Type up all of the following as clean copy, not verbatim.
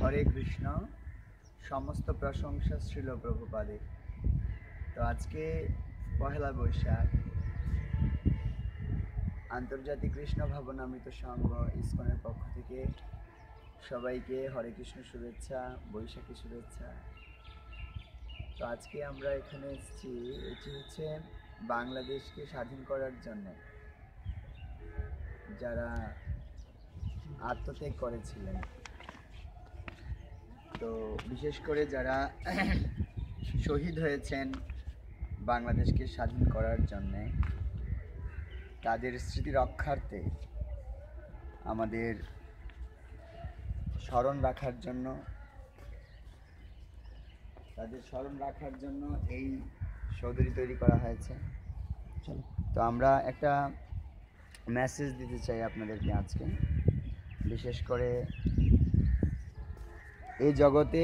হরে কৃষ্ণ। সমস্ত প্রশংসা শ্রীল প্রভুপাদের। তো আজকে পহেলা বৈশাখ, আন্তর্জাতিক কৃষ্ণ ভাবনামৃত সংঘ ইসকনের পক্ষ থেকে সবাইকে হরে কৃষ্ণ শুভেচ্ছা, বৈশাখী শুভেচ্ছা। তো আজকে আমরা এখানে এসেছি, এটি হচ্ছে বাংলাদেশকে স্বাধীন করার জন্য যারা আত্মত্যাগ করেছিলেন। তো বিশেষ করে যারা শহীদ হয়েছেন বাংলাদেশকে স্বাধীন করার জন্যে, তাদের স্মৃতি রক্ষার্থে আমাদের স্মরণ রাখার জন্য এই সৌধটি তৈরি করা হয়েছে। তো আমরা একটা মেসেজ দিতে চাই আপনাদেরকে আজকে। বিশেষ করে এই জগতে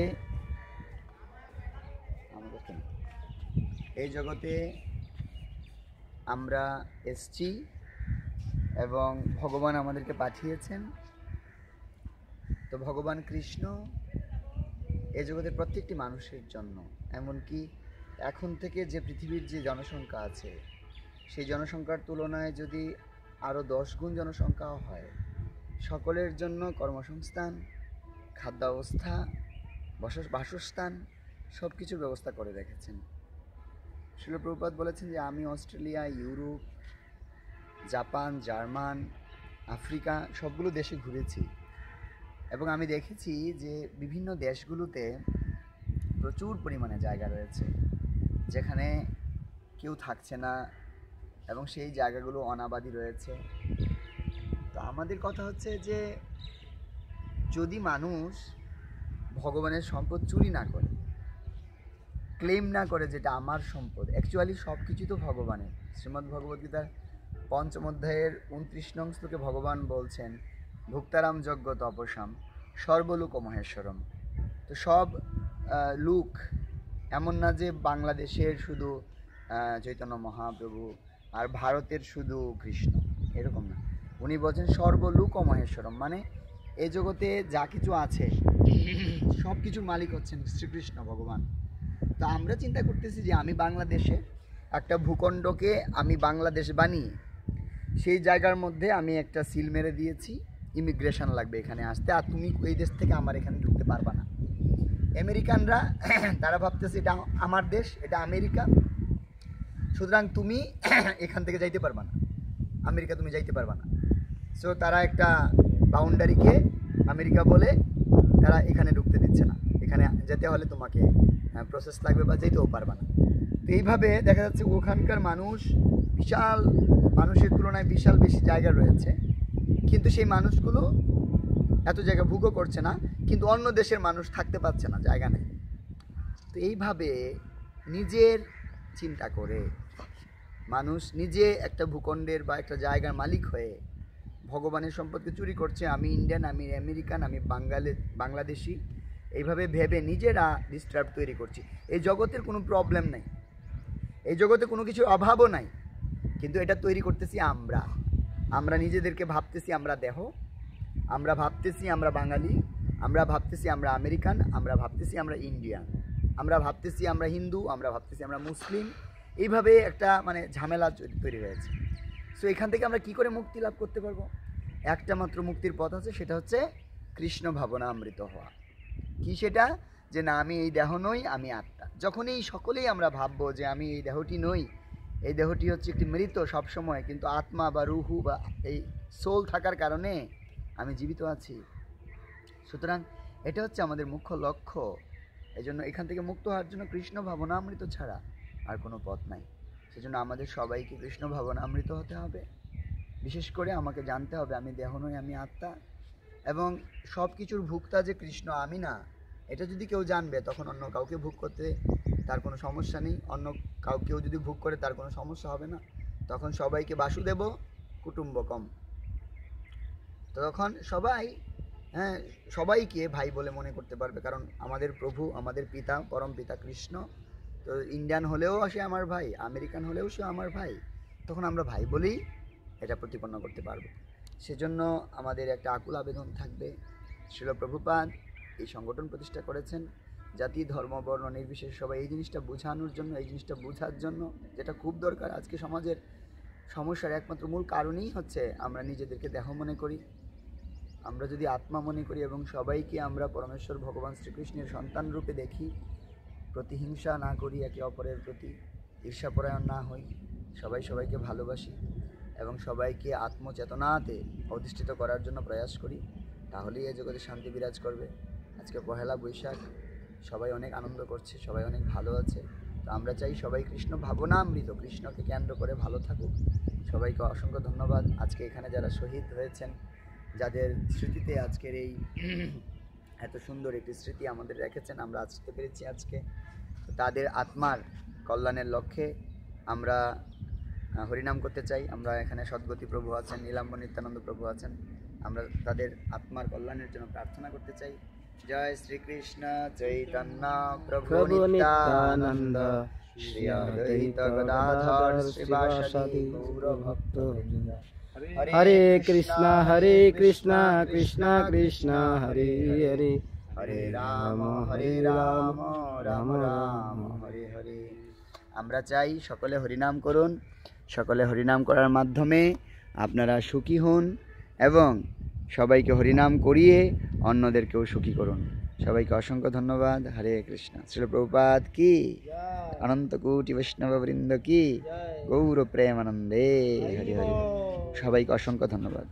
আমরা এসছি এবং ভগবান আমাদেরকে পাঠিয়েছেন। তো ভগবান কৃষ্ণ এই জগতে প্রত্যেকটি মানুষের জন্য, এমনকি এখন থেকে যে পৃথিবীর যে জনসংখ্যা আছে, সেই জনসংখ্যার তুলনায় যদি আরও 10 গুণ জনসংখ্যাও হয়, সকলের জন্য কর্মসংস্থান, খাদ্যাবস্থা, বাসস্থান সব কিছুর ব্যবস্থা করে রেখেছেন। শ্রীল প্রভুপাদ বলেছেন যে আমি Australia, Europe, Japan, German, Africa সবগুলো দেশে ঘুরেছি এবং আমি দেখেছি যে বিভিন্ন দেশগুলোতে প্রচুর পরিমাণে জায়গা রয়েছে যেখানে কেউ থাকছে না এবং সেই জায়গাগুলো অনাবাদি রয়েছে। তো আমাদের কথা হচ্ছে যে যদি মানুষ ভগবানের সম্পদ চুরি না করে, ক্লেম না করে যেটা আমার সম্পদ, অ্যাকচুয়ালি সব কিছু তো ভগবানের। শ্রীমদ্ ভগবদ্গীতার 5ম অধ্যায়ের 29 নং শ্লোকে ভগবান বলছেন, ভুক্তারাম যজ্ঞ তপসাম সর্বলোক মহেশ্বরম। তো সব লোক, এমন না যে বাংলাদেশের শুধু চৈতন্য মহাপ্রভু আর ভারতের শুধু কৃষ্ণ, এরকম না। উনি বলছেন সর্বলোক মহেশ্বরম, মানে এই জগতে যা কিছু আছে সব কিছুর মালিক হচ্ছেন শ্রীকৃষ্ণ ভগবান। তো আমরা চিন্তা করতেছি যে আমি বাংলাদেশে একটা ভূখণ্ডকে আমি বাংলাদেশ বানিয়ে সেই জায়গার মধ্যে আমি একটা সিল মেরে দিয়েছি, ইমিগ্রেশন লাগবে এখানে আসতে, আর তুমি এই দেশ থেকে আমার এখানে ঢুকতে পারবা না। আমেরিকানরা তারা ভাবতেছে এটা আমার দেশ, এটা আমেরিকা, সুতরাং তুমি এখান থেকে যাইতে পারবা না, আমেরিকা তুমি যাইতে পারবা না। সো তারা একটা বাউন্ডারিকে আমেরিকা বলে তারা এখানে ঢুকতে দিচ্ছে না, এখানে যেতে হলে তোমাকে প্রসেস লাগবে বা যেতেও পারবা না। তো এইভাবে দেখা যাচ্ছে ওখানকার মানুষের তুলনায় বিশাল বেশি জায়গা রয়েছে, কিন্তু সেই মানুষগুলো এত জায়গা ভোগও করছে না, কিন্তু অন্য দেশের মানুষ থাকতে পারছে না, জায়গা নেই। তো এইভাবে নিজের চিন্তা করে মানুষ নিজে একটা ভূখণ্ডের বা একটা জায়গার মালিক হয়ে ভগবানের সম্পদকে চুরি করছে। আমি ইন্ডিয়ান, আমি আমেরিকান, আমি বাংলাদেশি, এইভাবে ভেবে নিজেরা ডিস্টার্ব তৈরি করছি। এই জগতের কোনো প্রবলেম নাই, এই জগতে কোনো কিছুর অভাবও নাই, কিন্তু এটা তৈরি করতেছি আমরা নিজেদেরকে ভাবতেছি আমরা দেহ, আমরা ভাবতেছি আমরা বাঙালি, আমরা ভাবতেছি আমরা আমেরিকান, আমরা ভাবতেছি আমরা ইন্ডিয়ান, আমরা ভাবতেছি আমরা হিন্দু, আমরা ভাবতেছি আমরা মুসলিম। এইভাবে একটা ঝামেলা তৈরি হয়েছে। সো এখান থেকে আমরা কি করে মুক্তি লাভ করতে পারবো? একটা মাত্র মুক্তির পথ আছে, সেটা হচ্ছে কৃষ্ণ ভাবনামৃত হওয়া। কি সেটা? যে না, আমি এই দেহ নই, আমি আত্মা। যখনই সকলেই আমরা ভাববো যে আমি এই দেহটি নই, এই দেহটি হচ্ছে একটি মৃত সবসময়, কিন্তু আত্মা বা রুহু বা এই সোল থাকার কারণে আমি জীবিত আছি। সুতরাং এটা হচ্ছে আমাদের মুখ্য লক্ষ্য। এই জন্য এখান থেকে মুক্ত হওয়ার জন্য কৃষ্ণ ভাবনামৃত ছাড়া আর কোনো পথ নাই। সেজন্য আমাদের সবাইকে কৃষ্ণ ভাবনামৃত হতে হবে। বিশেষ করে আমাকে জানতে হবে আমি দেহ নই, আমি আত্মা, এবং সব কিছুর ভোক্তা যে কৃষ্ণ, আমি না। এটা যদি কেউ জানবে, তখন অন্য কাউকে ভোগ করতে তার কোনো সমস্যা নেই, অন্য কেউ যদি ভোগ করে তার কোনো সমস্যা হবে না। তখন সবাইকে বাসুদেব কুটুম্বকম, তখন সবাইকে ভাই বলে মনে করতে পারবে, কারণ আমাদের প্রভু, আমাদের পিতা, পরম পিতা কৃষ্ণ। তো ইন্ডিয়ান হলেও সে আমার ভাই, আমেরিকান হলেও সে আমার ভাই, তখন আমরা ভাই বলেই এটা প্রতিপন্ন করতে পারবো। সেজন্য আমাদের একটা আকুল আবেদন থাকবে, শ্রীল প্রভুপাদ এই সংগঠন প্রতিষ্ঠা করেছেন জাতি ধর্ম বর্ণ নির্বিশেষে সবাই এই জিনিসটা বোঝানোর জন্য, এই জিনিসটা বোঝার জন্য, যেটা খুব দরকার। আজকে সমাজের সমস্যার একমাত্র মূল কারণই হচ্ছে আমরা নিজেদেরকে দেহ মনে করি। আমরা যদি আত্মা মনে করি এবং সবাইকে আমরা পরমেশ্বর ভগবান শ্রীকৃষ্ণের সন্তান রূপে দেখি, প্রতিহিংসা না করি, একে অপরের প্রতি ঈর্ষাপরায়ণ না হই, সবাই সবাইকে ভালোবাসি এবং সবাইকে আত্মচেতনাতে অধিষ্ঠিত করার জন্য প্রয়াস করি, তাহলেই এই জগতে শান্তি বিরাজ করবে। আজকে পহেলা বৈশাখ, সবাই অনেক আনন্দ করছে, সবাই অনেক ভালো আছে। তো আমরা চাই সবাই কৃষ্ণ ভাবনামৃত, কৃষ্ণকে কেন্দ্র করে ভালো থাকুক। সবাইকে অসংখ্য ধন্যবাদ। আজকে এখানে যারা শহীদ হয়েছেন, যাদের স্মৃতিতে আজকের এই এত সুন্দর একটি স্মৃতি আমাদের রেখেছেন, আমরা আসতে পেরেছি আজকে, তো তাদের আত্মার কল্যাণের লক্ষ্যে আমরা হরিনাম করতে চাই। আমরা এখানে সদ্গতি প্রভু আছেন, নীলাম্ব নিত্যানন্দ প্রভু আছেন, আমরা তাদের আত্মার কল্যাণের জন্য প্রার্থনা করতে চাই। জয় শ্রীকৃষ্ণ চৈতন্য প্রভু নিত্যানন্দ শ্রী অদ্বৈত গদাধর শ্রীবাসাদি গৌর ভক্ত। হরে কৃষ্ণ কৃষ্ণ কৃষ্ণ হরে হরে, হরে রাম রাম রাম হরে হরে। আমরা চাই সকলে হরিনাম করুন, সকলে হরিনাম করার মাধ্যমে আপনারা সুখী হন এবং সবাইকে হরিনাম করিয়ে অন্যদেরকেও সুখী করুন। সবাইকে অসংখ্য ধন্যবাদ। হরে কৃষ্ণ। শ্রীল প্রভুপাদ কি, অনন্ত কোটি বৈষ্ণব বৃন্দ কি, গৌর প্রেমানন্দে হরি হরি। সবাইকে অসংখ্য ধন্যবাদ।